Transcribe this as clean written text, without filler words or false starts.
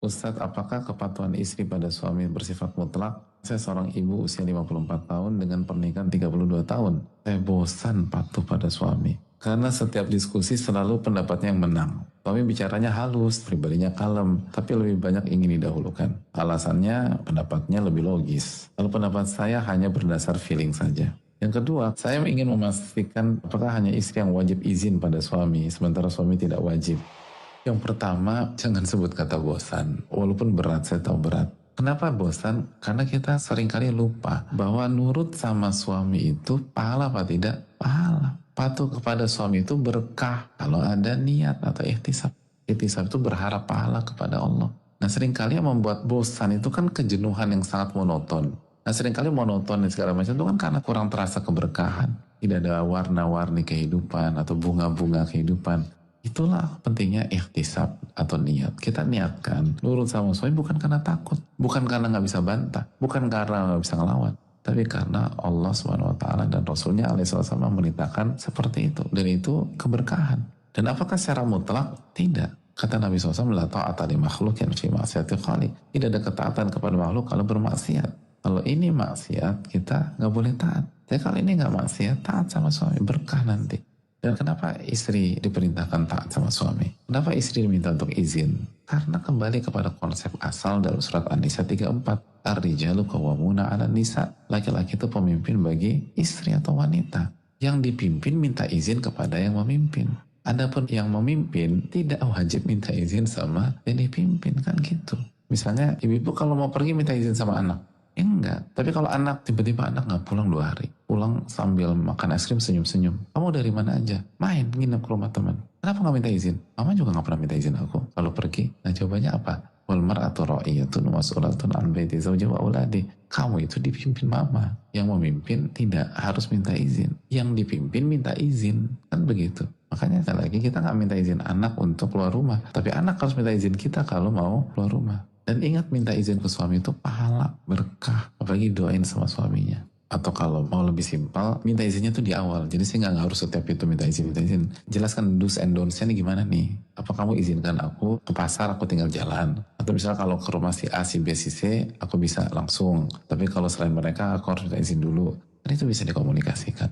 Ustadz, apakah kepatuhan istri pada suami bersifat mutlak? Saya seorang ibu usia 54 tahun dengan pernikahan 32 tahun. Saya bosan patuh pada suami. Karena setiap diskusi selalu pendapatnya yang menang. Suami bicaranya halus, pribadinya kalem, tapi lebih banyak ingin didahulukan. Alasannya pendapatnya lebih logis. Kalau pendapat saya hanya berdasar feeling saja. Yang kedua, saya ingin memastikan apakah hanya istri yang wajib izin pada suami, sementara suami tidak wajib. Yang pertama, jangan sebut kata bosan. Walaupun berat, saya tahu berat. Kenapa bosan? Karena kita seringkali lupa bahwa nurut sama suami itu pahala apa tidak? Pahala. Patuh kepada suami itu berkah kalau ada niat atau ihtisab. Ihtisab itu berharap pahala kepada Allah. Nah, seringkali yang membuat bosan itu kan kejenuhan yang sangat monoton. Nah, seringkali monoton dan segala macam itu kan karena kurang terasa keberkahan. Tidak ada warna-warni kehidupan atau bunga-bunga kehidupan. Itulah pentingnya ihtisab atau niat. Kita niatkan nurut sama suami bukan karena takut, bukan karena nggak bisa bantah, bukan karena nggak bisa ngelawan, tapi karena Allah SWT dan Rasulnya alaihissalam memerintahkan seperti itu, dan itu keberkahan. Dan apakah secara mutlak? Tidak. Kata Nabi SAW, la ta'ata li makhlukin fi ma'siyatil khaliq. Tidak ada ketaatan kepada makhluk kalau bermaksiat. Kalau ini maksiat, kita nggak boleh taat. Tapi kalau ini nggak maksiat, taat sama suami, berkah nanti. Dan kenapa istri diperintahkan taat sama suami? Kenapa istri diminta untuk izin? Karena kembali kepada konsep asal dalam surat An-Nisa 34. Ar-rijalu qawwamuna 'alan nisa. Laki-laki itu pemimpin bagi istri atau wanita. Yang dipimpin minta izin kepada yang memimpin. Adapun yang memimpin tidak wajib minta izin sama yang dipimpin, kan gitu. Misalnya ibu-ibu kalau mau pergi minta izin sama anak. Enggak, tapi kalau anak, tiba-tiba anak nggak pulang 2 hari, pulang sambil makan es krim senyum-senyum, kamu dari mana aja? Main, nginep ke rumah teman. Kenapa nggak minta izin? Mama juga nggak pernah minta izin aku kalau pergi. Nah, jawabannya apa? Wal mar'atu ra'iyatun mas'ulatun an baiti zawji wa auladi. Kamu itu dipimpin mama. Yang memimpin tidak harus minta izin. Yang dipimpin minta izin, kan begitu. Makanya sekali lagi kita nggak minta izin anak untuk keluar rumah, tapi anak harus minta izin kita kalau mau keluar rumah. Dan ingat, minta izin ke suami itu pahala, berkah. Apalagi doain sama suaminya. Atau kalau mau lebih simpel, minta izinnya tuh di awal. Jadi saya nggak harus setiap itu minta izin. Jelaskan do's and don'ts-nya nih gimana nih. Apa kamu izinkan aku ke pasar, aku tinggal jalan. Atau misalnya kalau ke rumah si A, si B, si C, aku bisa langsung. Tapi kalau selain mereka, aku harus minta izin dulu. Dan itu bisa dikomunikasikan.